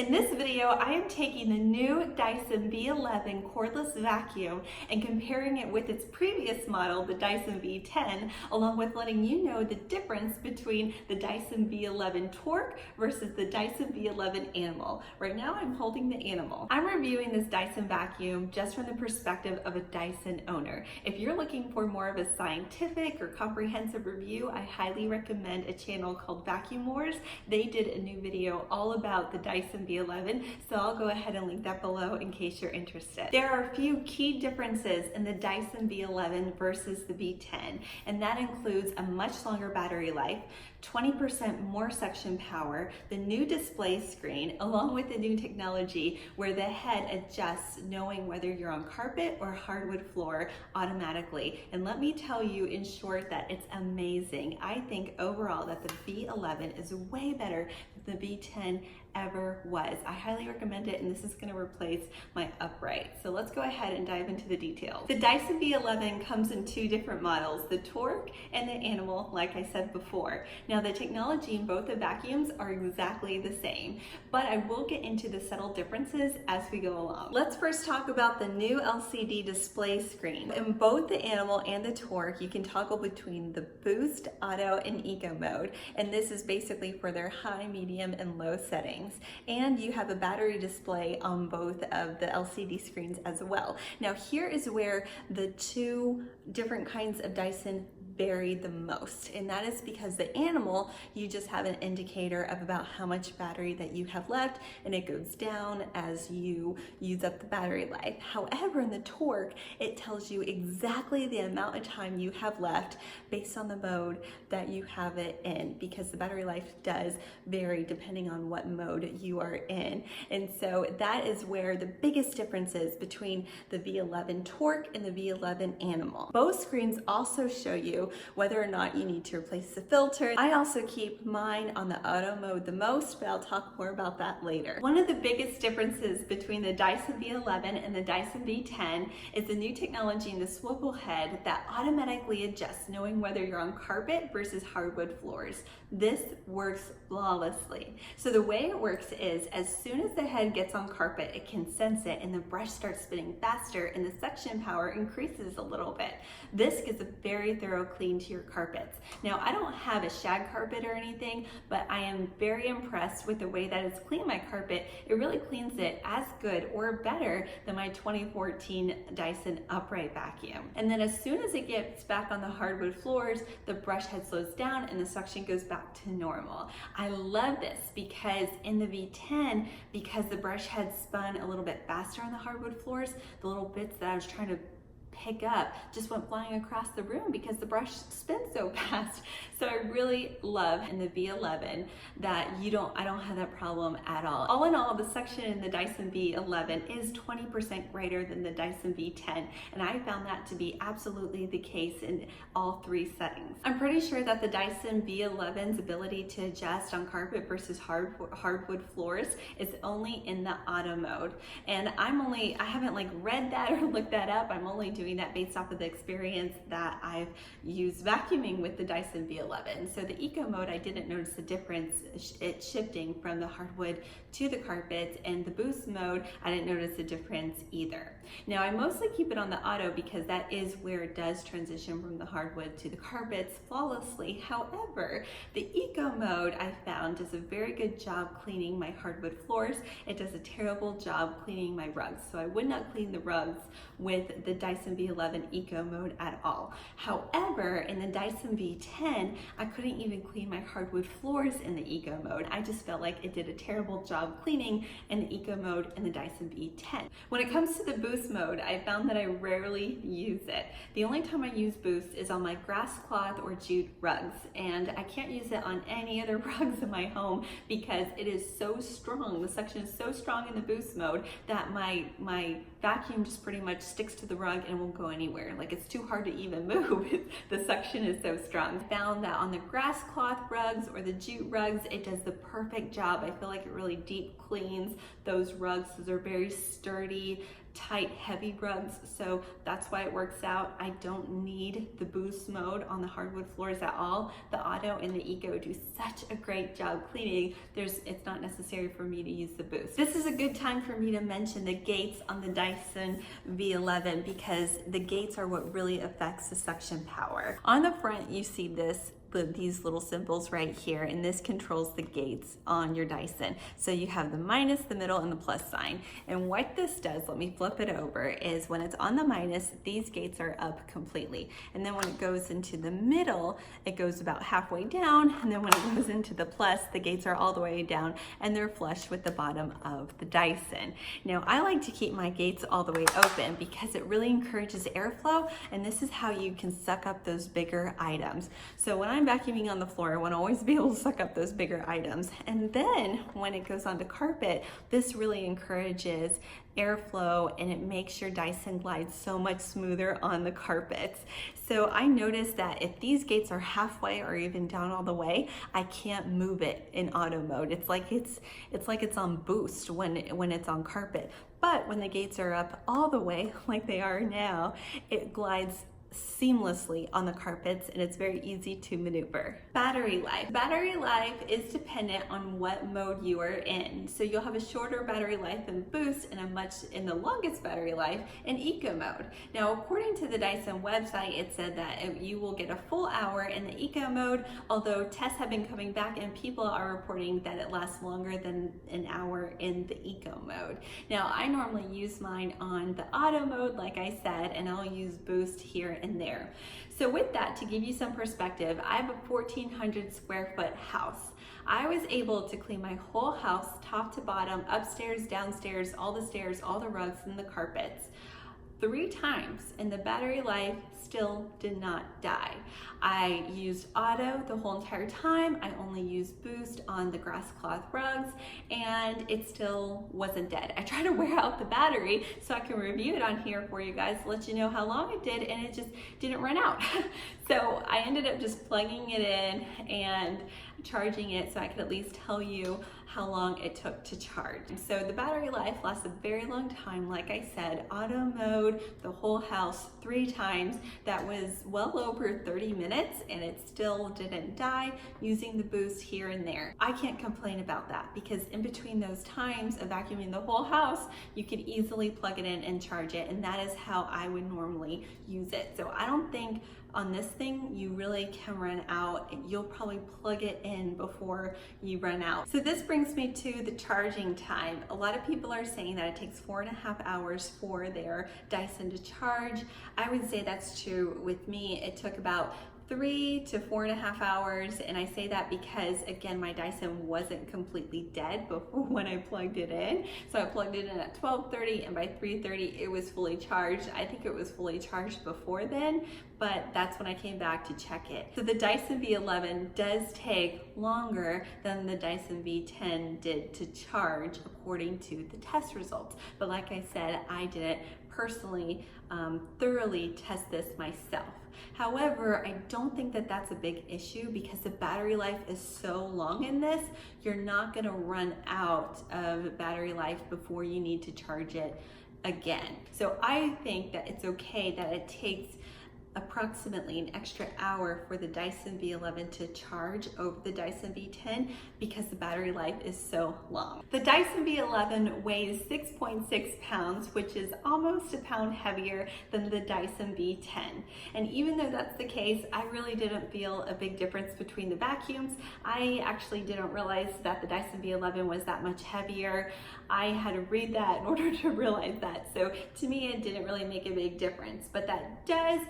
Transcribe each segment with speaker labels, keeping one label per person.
Speaker 1: In this video, I am taking the new Dyson B11 cordless vacuum and comparing it with its previous model, the Dyson V10, along with letting you know the difference between the Dyson B11 Torque versus the Dyson B11 Animal. Right now, I'm holding the Animal. I'm reviewing this Dyson vacuum just from the perspective of a Dyson owner. If you're looking for more of a scientific or comprehensive review, I highly recommend a channel called Vacuum Wars. They did a new video all about the Dyson B11, so I'll go ahead and link that below in case you're interested. There are a few key differences in the Dyson B11 versus the B10, and that includes a much longer battery life, 20% more suction power, the new display screen, along with the new technology where the head adjusts knowing whether you're on carpet or hardwood floor automatically. And let me tell you in short that it's amazing. I think overall that the B11 is way better than the B10 ever was. I highly recommend it, and this is going to replace my upright. So let's go ahead and dive into the details. The Dyson B11 comes in two different models, the Torque and the Animal, like I said before. Now the technology in both the vacuums are exactly the same, but I will get into the subtle differences as we go along. Let's first talk about the new LCD display screen. In both the Animal and the Torque, you can toggle between the Boost, Auto, and Eco mode, and this is basically for their high, medium, and low settings. And you have a battery display on both of the LCD screens as well. Now here is where the two different kinds of Dyson vary the most, and that is because the Animal, you just have an indicator of about how much battery that you have left, and it goes down as you use up the battery life. However, in the Torque, it tells you exactly the amount of time you have left based on the mode that you have it in, because the battery life does vary depending on what mode you are in. And so that is where the biggest difference is between the V11 Torque and the V11 Animal. Both screens also show you whether or not you need to replace the filter. I also keep mine on the auto mode the most, but I'll talk more about that later. One of the biggest differences between the Dyson B11 and the Dyson B10 is the new technology in the Swivel Head that automatically adjusts knowing whether you're on carpet versus hardwood floors. This works flawlessly. So the way it works is as soon as the head gets on carpet, it can sense it and the brush starts spinning faster and the suction power increases a little bit. This gives a very thorough clean to your carpets. Now, I don't have a shag carpet or anything, but I am very impressed with the way that it's cleaned my carpet. It really cleans it as good or better than my 2014 Dyson upright vacuum. And then as soon as it gets back on the hardwood floors, the brush head slows down and the suction goes back to normal. I love this because in the V10, because the brush head spun a little bit faster on the hardwood floors, the little bits that I was trying to pick up just went flying across the room because the brush spins so fast. So I really love in the V11 that I don't have that problem at all. All in all, the suction in the Dyson B11 is 20% greater than the Dyson V10, and I found that to be absolutely the case in all three settings. I'm pretty sure that the Dyson B11's ability to adjust on carpet versus hardwood floors is only in the auto mode, and I haven't like read that or looked that up. I'm only doing that based off of the experience that I've used vacuuming with the Dyson B11. So the Eco mode, I didn't notice the difference, it shifting from the hardwood to the carpet, and the Boost mode, I didn't notice the difference either. Now I mostly keep it on the auto because that is where it does transition from the hardwood to the carpets flawlessly. However, the Eco mode I found does a very good job cleaning my hardwood floors. It does a terrible job cleaning my rugs. So I would not clean the rugs with the Dyson B11 Eco mode at all. However, in the Dyson V10, I couldn't even clean my hardwood floors in the Eco mode. I just felt like it did a terrible job cleaning in the Eco mode in the Dyson V10. When it comes to the Boost mode, I found that I rarely use it. The only time I use Boost is on my grass cloth or jute rugs, and I can't use it on any other rugs in my home because it is so strong. The suction is so strong in the Boost mode that my vacuum just pretty much sticks to the rug and won't go anywhere. Like, it's too hard to even move. The suction is so strong. I found that on the grass cloth rugs or the jute rugs, it does the perfect job. I feel like it really deep cleans those rugs. Those are very sturdy, tight, heavy rugs, so that's why it works out. I don't need the boost mode on the hardwood floors at all. The auto and the eco do such a great job cleaning. It's not necessary for me to use the boost. This is a good time for me to mention the gates on the Dyson V11 because the gates are what really affects the suction power. On the front, you see these little symbols right here, and this controls the gates on your Dyson. So you have the minus, the middle, and the plus sign. And what this does, let me flip it over, is when it's on the minus, these gates are up completely. And then when it goes into the middle, it goes about halfway down. And then when it goes into the plus, the gates are all the way down and they're flush with the bottom of the Dyson. Now, I like to keep my gates all the way open because it really encourages airflow, and this is how you can suck up those bigger items. So when I'm vacuuming on the floor, I want to always be able to suck up those bigger items. And then when it goes onto carpet, this really encourages airflow and it makes your Dyson glide so much smoother on the carpets. So I noticed that if these gates are halfway or even down all the way, I can't move it in auto mode. It's like it's on boost when it's on carpet. But when the gates are up all the way like they are now, it glides seamlessly on the carpets and it's very easy to maneuver. Battery life. Battery life is dependent on what mode you are in. So you'll have a shorter battery life in boost and the longest battery life in eco mode. Now, according to the Dyson website, it said that you will get a full hour in the eco mode, although tests have been coming back and people are reporting that it lasts longer than an hour in the eco mode. Now, I normally use mine on the auto mode, like I said, and I'll use boost here and there. So with that, to give you some perspective, I have a 1,400 square foot house. I was able to clean my whole house top to bottom, upstairs, downstairs, all the stairs, all the rugs and the carpets 3 times, and the battery life still did not die. I used auto the whole entire time. I only used boost on the grass cloth rugs and it still wasn't dead. I tried to wear out the battery so I can review it on here for you guys to let you know how long it did, and it just didn't run out. So I ended up just plugging it in and charging it so I could at least tell you how long it took to charge. So the battery life lasts a very long time. Like I said, auto mode, the whole house 3 times. That was well over 30 minutes and it still didn't die, using the boost here and there. I can't complain about that because in between those times of vacuuming the whole house, you could easily plug it in and charge it, and that is how I would normally use it. So I don't think on this thing you really can run out. You'll probably plug it in before you run out. So this brings me to the charging time. A lot of people are saying that it takes 4.5 hours for their Dyson to charge. I would say that's true with me. It took about 3 to 4.5 hours, and I say that because again my Dyson wasn't completely dead before when I plugged it in. So I plugged it in at 12:30 and by 3:30 it was fully charged. I think it was fully charged before then, but that's when I came back to check it. So the Dyson V11 does take longer than the Dyson V10 did to charge according to the test results. But like I said, I didn't personally thoroughly test this myself. However, I don't think that that's a big issue because the battery life is so long in this, you're not gonna run out of battery life before you need to charge it again. So I think that it's okay that it takes approximately an extra hour for the Dyson V11 to charge over the Dyson V10 because the battery life is so long. The Dyson V11 weighs 6.6 pounds, which is almost a pound heavier than the Dyson V10. And even though that's the case, I really didn't feel a big difference between the vacuums. I actually didn't realize that the Dyson V11 was that much heavier. I had to read that in order to realize that. So to me, it didn't really make a big difference, but that does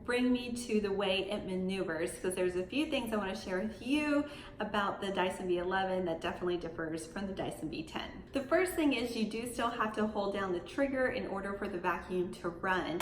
Speaker 1: bring me to the way it maneuvers, because there's a few things I want to share with you about the Dyson V11 that definitely differs from the Dyson V10. The first thing is you do still have to hold down the trigger in order for the vacuum to run.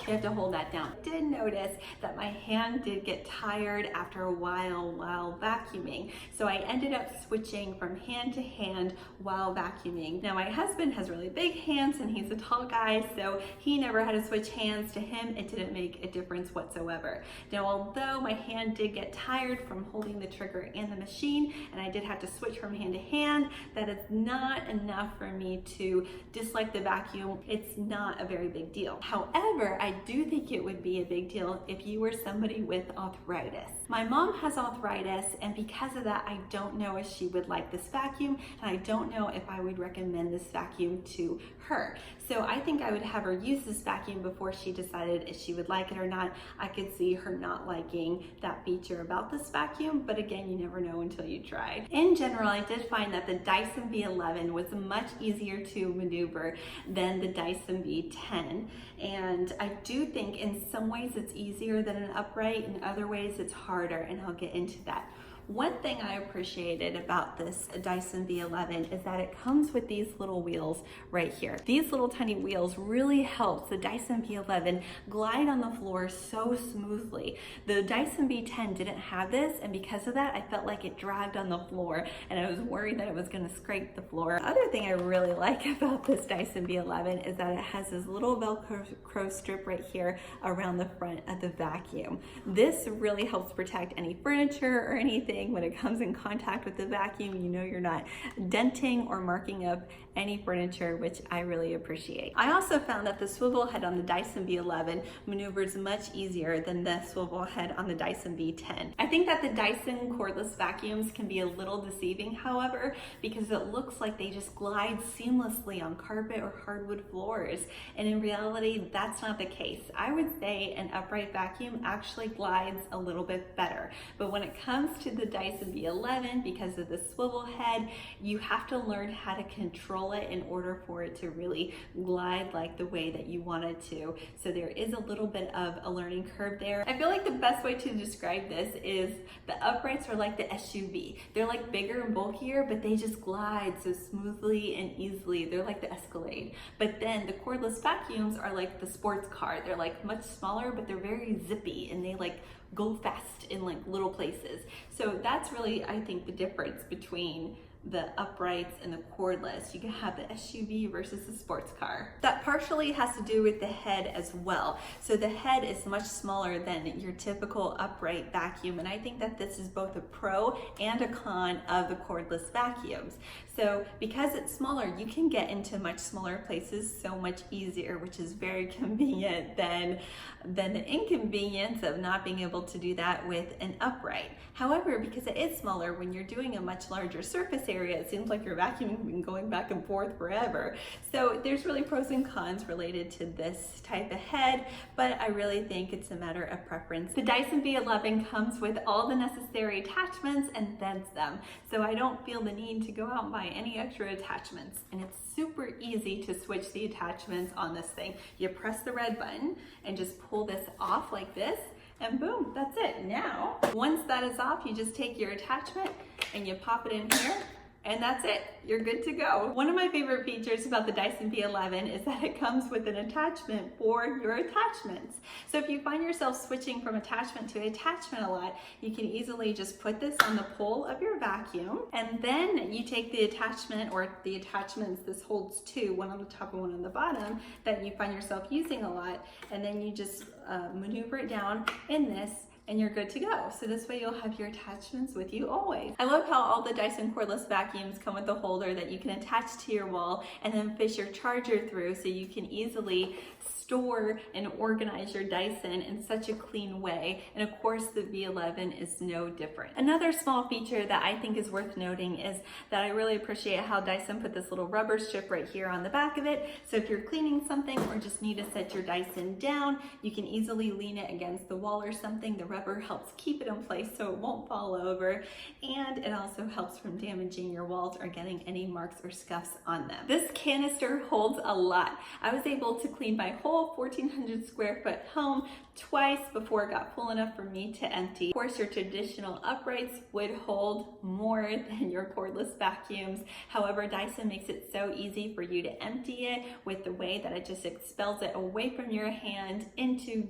Speaker 1: You have to hold that down. I did notice that my hand did get tired after a while vacuuming. So I ended up switching from hand to hand while vacuuming. Now my husband has really big hands and he's a tall guy, so he never had to switch hands. To him, it didn't make a difference whatsoever. Now, although my hand did get tired from holding the trigger and the machine, and I did have to switch from hand to hand, that is not enough for me to dislike the vacuum. It's not a very big deal. However, I do think it would be a big deal if you were somebody with arthritis. My mom has arthritis, and because of that, I don't know if she would like this vacuum, and I don't know if I would recommend this vacuum to her. So I think I would have her use this vacuum before she decided if she would like it or not. I could see her not liking that feature about this vacuum, but again, you never know until you try. In general, I did find that the Dyson V11 was much easier to maneuver than the Dyson V10, and I do think in some ways it's easier than an upright, in other ways it's harder, and I'll get into that. One thing I appreciated about this Dyson V11 is that it comes with these little wheels right here. These little tiny wheels really helps the Dyson V11 glide on the floor so smoothly. The Dyson V10 didn't have this, and because of that, I felt like it dragged on the floor, and I was worried that it was gonna scrape the floor. The other thing I really like about this Dyson V11 is that it has this little Velcro strip right here around the front of the vacuum. This really helps protect any furniture or anything. When it comes in contact with the vacuum, you know you're not denting or marking up any furniture, which I really appreciate. I also found that the swivel head on the Dyson V11 maneuvers much easier than the swivel head on the Dyson V10. I think that the Dyson cordless vacuums can be a little deceiving, however, because it looks like they just glide seamlessly on carpet or hardwood floors, and in reality, that's not the case. I would say an upright vacuum actually glides a little bit better, but when it comes to the Dyson B11, because of the swivel head, you have to learn how to control it in order for it to really glide like the way that you want it to. So there is a little bit of a learning curve there. I feel like the best way to describe this is the uprights are like the SUV. They're like bigger and bulkier, but they just glide so smoothly and easily. They're like the Escalade. But then the cordless vacuums are like the sports car. They're like much smaller, but they're very zippy, and they like go fast in like little places. So that's really, I think, the difference between the uprights and the cordless. You can have the SUV versus the sports car. That partially has to do with the head as well. So the head is much smaller than your typical upright vacuum, and I think that this is both a pro and a con of the cordless vacuums. So because it's smaller, you can get into much smaller places so much easier, which is very convenient than the inconvenience of not being able to do that with an upright. However, because it is smaller, when you're doing a much larger surface area, it seems like your vacuum has been going back and forth forever. So there's really pros and cons related to this type of head, but I really think it's a matter of preference. The Dyson B11 comes with all the necessary attachments and then some. So I don't feel the need to go out and buy any extra attachments. And it's super easy to switch the attachments on this thing. You press the red button and just pull this off like this, and boom, that's it. Now, once that is off, you just take your attachment and you pop it in here, and that's it. You're good to go. One of my favorite features about the Dyson B11 is that it comes with an attachment for your attachments. So if you find yourself switching from attachment to attachment a lot, you can easily just put this on the pole of your vacuum, and then you take the attachment, or the attachments, this holds two, one on the top and one on the bottom, that you find yourself using a lot, and then you just maneuver it down in this, and you're good to go. So this way you'll have your attachments with you always. I love how all the Dyson cordless vacuums come with a holder that you can attach to your wall and then fish your charger through, so you can easily store and organize your Dyson in such a clean way. And of course the V11 is no different. Another small feature that I think is worth noting is that I really appreciate how Dyson put this little rubber strip right here on the back of it. So if you're cleaning something or just need to set your Dyson down, you can easily lean it against the wall or something. The rubber helps keep it in place so it won't fall over, and it also helps from damaging your walls or getting any marks or scuffs on them. This canister holds a lot. I was able to clean my whole 1,400 square foot home twice before it got full enough for me to empty. Of course, your traditional uprights would hold more than your cordless vacuums. However, Dyson makes it so easy for you to empty it with the way that it just expels it away from your hand into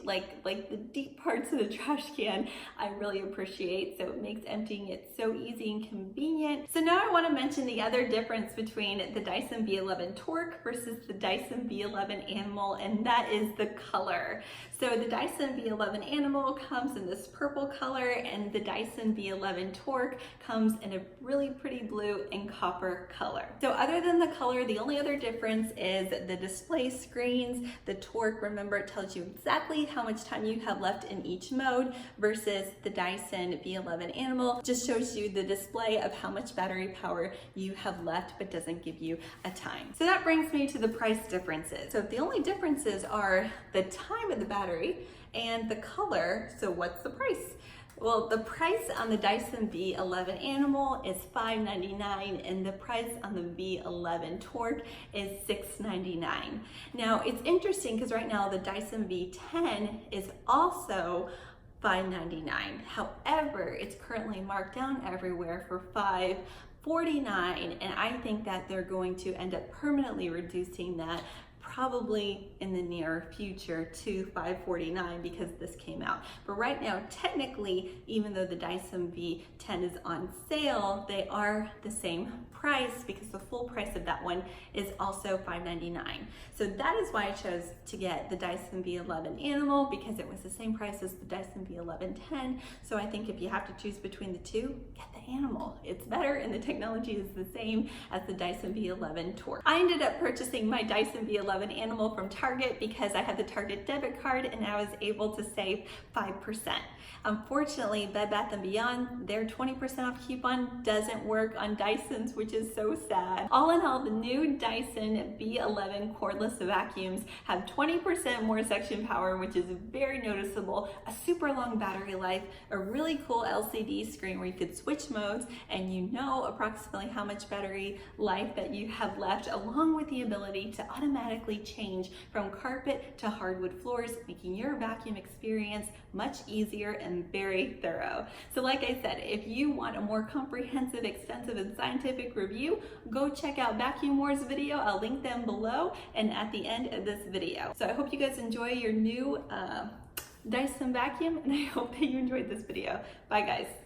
Speaker 1: like the deep parts of the trash can. I really appreciate, so it makes emptying it so easy and convenient. So now I want to mention the other difference between the Dyson B11 Torque versus the Dyson B11 Animal, and that is the color. So the Dyson B11 Animal comes in this purple color, and the Dyson B11 Torque comes in a really pretty blue and copper color. So other than the color, the only other difference is the display screens. The Torque, remember, it tells you exactly how much time you have left in each mode, versus the Dyson B11 Animal just shows you the display of how much battery power you have left, but doesn't give you a time. So that brings me to the price differences. So the only differences are the time of the battery and the color. So what's the price? Well, the price on the Dyson B11 Animal is $5.99, and the price on the B11 Torque is $6.99. Now, it's interesting because right now the Dyson V10 is also $5.99. However, it's currently marked down everywhere for $5.49, and I think that they're going to end up permanently reducing that probably in the near future to $5.49 because this came out. But right now, technically, even though the Dyson V10 is on sale, they are the same price because the full price of that one is also $5.99. So that is why I chose to get the Dyson B11 Animal, because it was the same price as the Dyson B11 So I think if you have to choose between the two, get the Animal. It's better and the technology is the same as the Dyson B11 Torque. I ended up purchasing my Dyson B11 Animal from Target because I had the Target debit card and I was able to save 5%. Unfortunately, Bed Bath & Beyond, their 20% off coupon doesn't work on Dysons, which is so sad. All in all, the new Dyson B11 cordless vacuums have 20% more suction power, which is very noticeable, a super long battery life, a really cool LCD screen where you could switch modes and you know approximately how much battery life that you have left, along with the ability to automatically change from carpet to hardwood floors, making your vacuum experience much easier and very thorough. So like I said, if you want a more comprehensive, extensive, and scientific review, go check out Vacuum Wars video. I'll link them below and at the end of this video. So I hope you guys enjoy your new Dyson vacuum, and I hope that you enjoyed this video. Bye guys.